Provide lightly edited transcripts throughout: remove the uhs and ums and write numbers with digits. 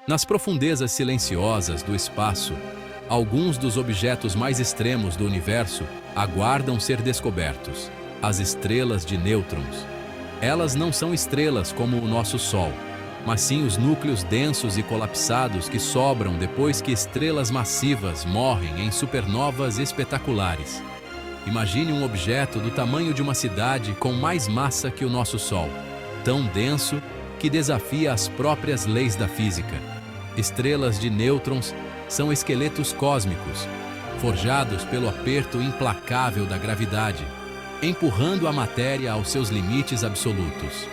Nas profundezas silenciosas do espaço, alguns dos objetos mais extremos do universo aguardam ser descobertos: as estrelas de nêutrons. Elas não são estrelas como o nosso Sol, mas sim os núcleos densos e colapsados que sobram depois que estrelas massivas morrem em supernovas espetaculares. Imagine um objeto do tamanho de uma cidade com mais massa que o nosso Sol, tão denso que desafia as próprias leis da física. Estrelas de nêutrons são esqueletos cósmicos, forjados pelo aperto implacável da gravidade, empurrando a matéria aos seus limites absolutos.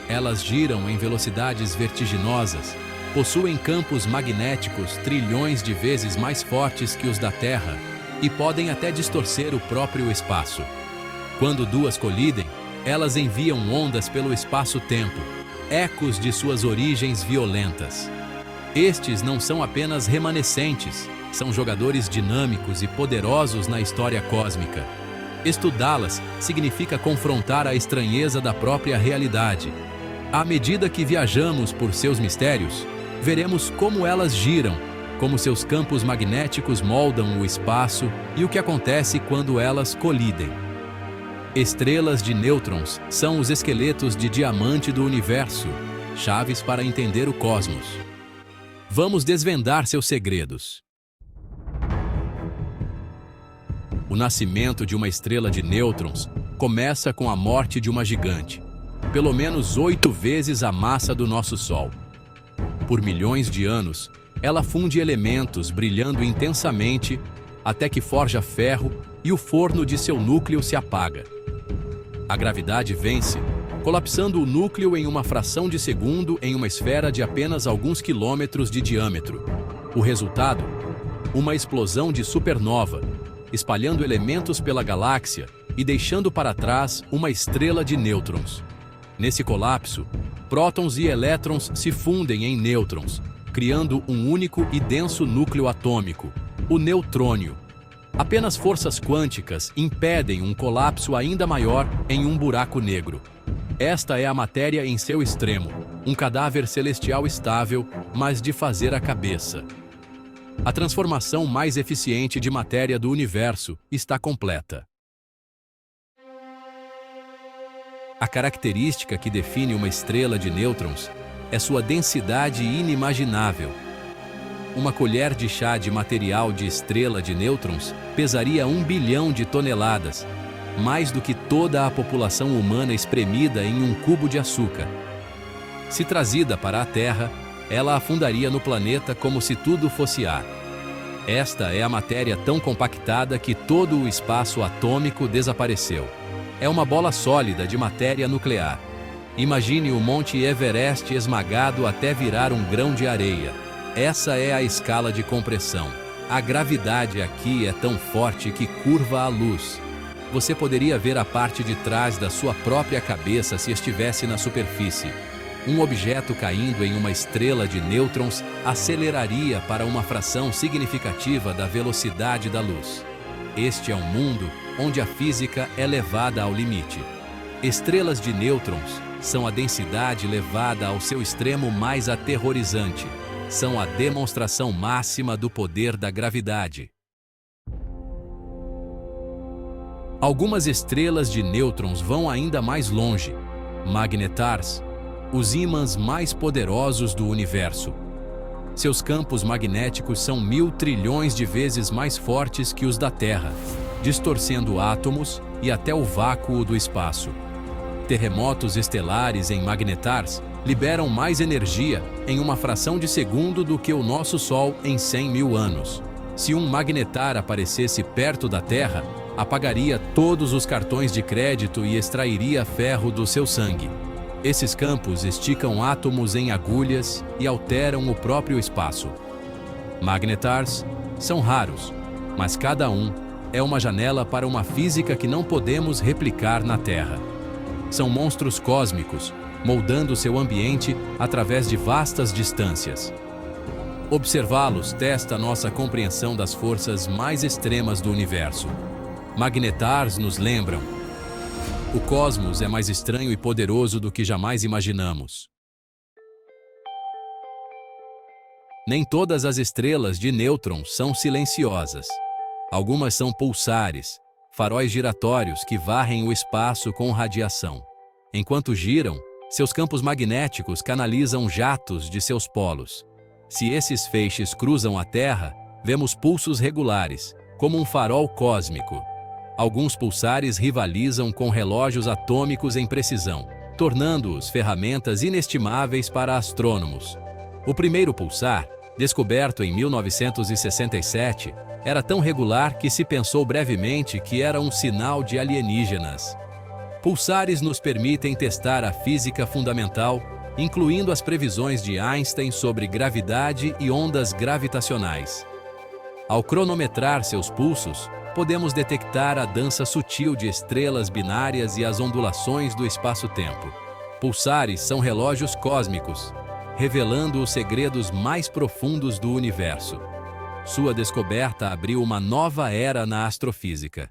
Elas giram em velocidades vertiginosas, possuem campos magnéticos trilhões de vezes mais fortes que os da Terra e podem até distorcer o próprio espaço. Quando duas colidem, elas enviam ondas pelo espaço-tempo, ecos de suas origens violentas. Estes não são apenas remanescentes, são jogadores dinâmicos e poderosos na história cósmica. Estudá-las significa confrontar a estranheza da própria realidade. À medida que viajamos por seus mistérios, veremos como elas giram, como seus campos magnéticos moldam o espaço e o que acontece quando elas colidem. Estrelas de nêutrons são os esqueletos de diamante do universo, chaves para entender o cosmos. Vamos desvendar seus segredos. O nascimento de uma estrela de nêutrons começa com a morte de uma gigante, pelo menos 8 vezes a massa do nosso Sol. Por milhões de anos, ela funde elementos brilhando intensamente até que forja ferro e o forno de seu núcleo se apaga. A gravidade vence, colapsando o núcleo em uma fração de segundo em uma esfera de apenas alguns quilômetros de diâmetro. O resultado? Uma explosão de supernova, espalhando elementos pela galáxia e deixando para trás uma estrela de nêutrons. Nesse colapso, prótons e elétrons se fundem em nêutrons, criando um único e denso núcleo atômico, o neutrônio. Apenas forças quânticas impedem um colapso ainda maior em um buraco negro. Esta é a matéria em seu extremo, um cadáver celestial estável, mas de fazer a cabeça. A transformação mais eficiente de matéria do universo está completa. A característica que define uma estrela de nêutrons é sua densidade inimaginável. Uma colher de chá de material de estrela de nêutrons pesaria 1 bilhão de toneladas, mais do que toda a população humana espremida em um cubo de açúcar. Se trazida para a Terra, ela afundaria no planeta como se tudo fosse ar. Esta é a matéria tão compactada que todo o espaço atômico desapareceu. É uma bola sólida de matéria nuclear. Imagine o Monte Everest esmagado até virar um grão de areia. Essa é a escala de compressão. A gravidade aqui é tão forte que curva a luz. Você poderia ver a parte de trás da sua própria cabeça se estivesse na superfície. Um objeto caindo em uma estrela de nêutrons aceleraria para uma fração significativa da velocidade da luz. Este é um mundo onde a física é levada ao limite. Estrelas de nêutrons são a densidade levada ao seu extremo mais aterrorizante. São a demonstração máxima do poder da gravidade. Algumas estrelas de nêutrons vão ainda mais longe. Magnetars, os ímãs mais poderosos do universo. Seus campos magnéticos são 1000 trilhões de vezes mais fortes que os da Terra, distorcendo átomos e até o vácuo do espaço. Terremotos estelares em magnetars liberam mais energia em uma fração de segundo do que o nosso Sol em 100 mil anos. Se um magnetar aparecesse perto da Terra, apagaria todos os cartões de crédito e extrairia ferro do seu sangue. Esses campos esticam átomos em agulhas e alteram o próprio espaço. Magnetars são raros, mas cada um é uma janela para uma física que não podemos replicar na Terra. São monstros cósmicos, moldando seu ambiente através de vastas distâncias. Observá-los testa nossa compreensão das forças mais extremas do universo. Magnetars nos lembram: o cosmos é mais estranho e poderoso do que jamais imaginamos. Nem todas as estrelas de nêutrons são silenciosas. Algumas são pulsares, faróis giratórios que varrem o espaço com radiação. Enquanto giram, seus campos magnéticos canalizam jatos de seus polos. Se esses feixes cruzam a Terra, vemos pulsos regulares, como um farol cósmico. Alguns pulsares rivalizam com relógios atômicos em precisão, tornando-os ferramentas inestimáveis para astrônomos. O primeiro pulsar, descoberto em 1967, era tão regular que se pensou brevemente que era um sinal de alienígenas. Pulsares nos permitem testar a física fundamental, incluindo as previsões de Einstein sobre gravidade e ondas gravitacionais. Ao cronometrar seus pulsos, podemos detectar a dança sutil de estrelas binárias e as ondulações do espaço-tempo. Pulsares são relógios cósmicos, revelando os segredos mais profundos do universo. Sua descoberta abriu uma nova era na astrofísica.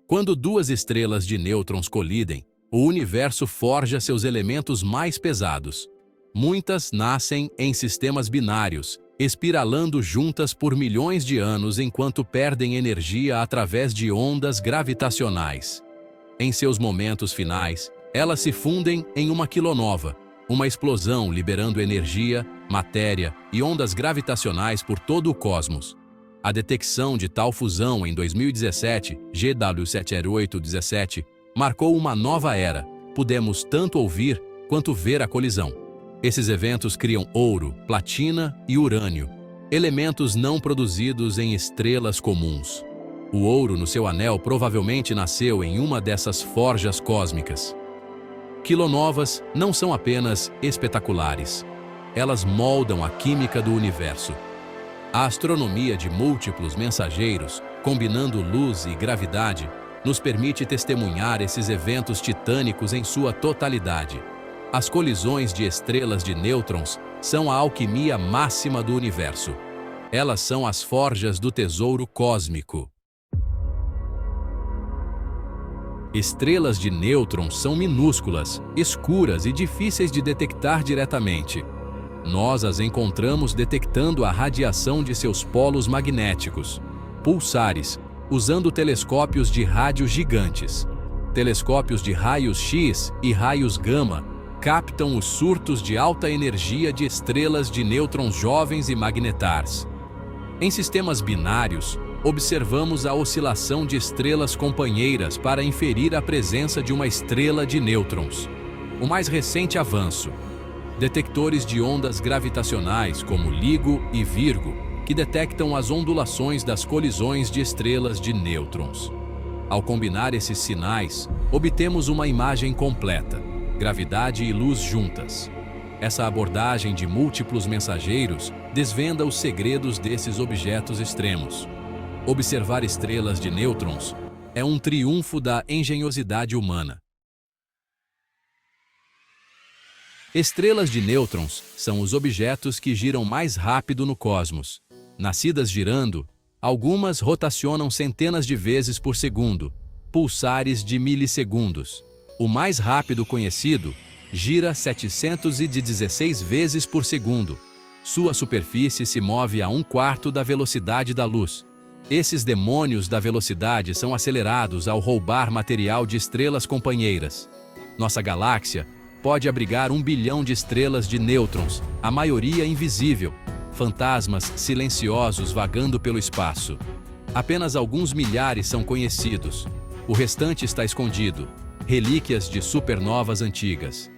Quando duas estrelas de nêutrons colidem, o universo forja seus elementos mais pesados. Muitas nascem em sistemas binários, espiralando juntas por milhões de anos enquanto perdem energia através de ondas gravitacionais. Em seus momentos finais, elas se fundem em uma quilonova, uma explosão liberando energia, matéria e ondas gravitacionais por todo o cosmos. A detecção de tal fusão em 2017, GW70817, marcou uma nova era. Pudemos tanto ouvir quanto ver a colisão. Esses eventos criam ouro, platina e urânio, elementos não produzidos em estrelas comuns. O ouro no seu anel provavelmente nasceu em uma dessas forjas cósmicas. Quilonovas não são apenas espetaculares. Elas moldam a química do universo. A astronomia de múltiplos mensageiros, combinando luz e gravidade, nos permite testemunhar esses eventos titânicos em sua totalidade. As colisões de estrelas de nêutrons são a alquimia máxima do universo. Elas são as forjas do tesouro cósmico. Estrelas de nêutrons são minúsculas, escuras e difíceis de detectar diretamente. Nós as encontramos detectando a radiação de seus polos magnéticos, pulsares, usando telescópios de rádio gigantes. Telescópios de raios-X e raios gama captam os surtos de alta energia de estrelas de nêutrons jovens e magnetars. Em sistemas binários, observamos a oscilação de estrelas companheiras para inferir a presença de uma estrela de nêutrons. O mais recente avanço: detectores de ondas gravitacionais como LIGO e Virgo, que detectam as ondulações das colisões de estrelas de nêutrons. Ao combinar esses sinais, obtemos uma imagem completa: gravidade e luz juntas. Essa abordagem de múltiplos mensageiros desvenda os segredos desses objetos extremos. Observar estrelas de nêutrons é um triunfo da engenhosidade humana. Estrelas de nêutrons são os objetos que giram mais rápido no cosmos. Nascidas girando, algumas rotacionam centenas de vezes por segundo, pulsares de milissegundos. O mais rápido conhecido gira 716 vezes por segundo. Sua superfície se move a 1/4 da velocidade da luz. Esses demônios da velocidade são acelerados ao roubar material de estrelas companheiras. Nossa galáxia pode abrigar 1 bilhão de estrelas de nêutrons, a maioria invisível, fantasmas silenciosos vagando pelo espaço. Apenas alguns milhares são conhecidos. O restante está escondido, relíquias de supernovas antigas.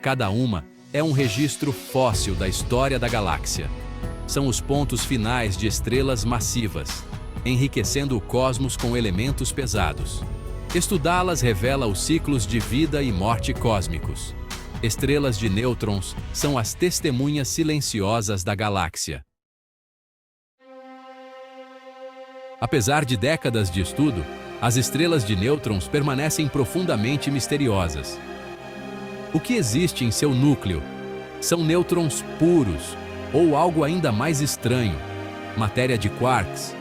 Cada uma é um registro fóssil da história da galáxia. São os pontos finais de estrelas massivas, enriquecendo o cosmos com elementos pesados. Estudá-las revela os ciclos de vida e morte cósmicos. Estrelas de nêutrons são as testemunhas silenciosas da galáxia. Apesar de décadas de estudo, as estrelas de nêutrons permanecem profundamente misteriosas. O que existe em seu núcleo? São nêutrons puros ou algo ainda mais estranho, matéria de quarks?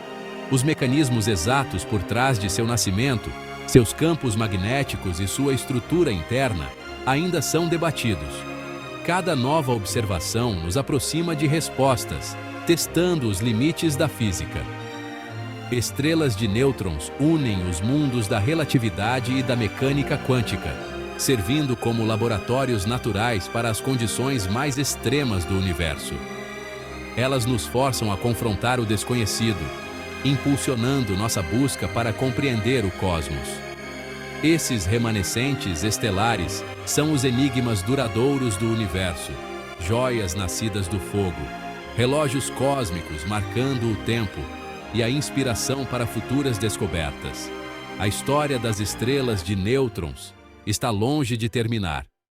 Os mecanismos exatos por trás de seu nascimento, seus campos magnéticos e sua estrutura interna ainda são debatidos. cada nova observação nos aproxima de respostas, testando os limites da física. Estrelas de nêutrons unem os mundos da relatividade e da mecânica quântica, servindo como laboratórios naturais para as condições mais extremas do universo. Elas nos forçam a confrontar o desconhecido, impulsionando nossa busca para compreender o cosmos. Esses remanescentes estelares são os enigmas duradouros do universo, joias nascidas do fogo, relógios cósmicos marcando o tempo e a inspiração para futuras descobertas. A história das estrelas de nêutrons está longe de terminar.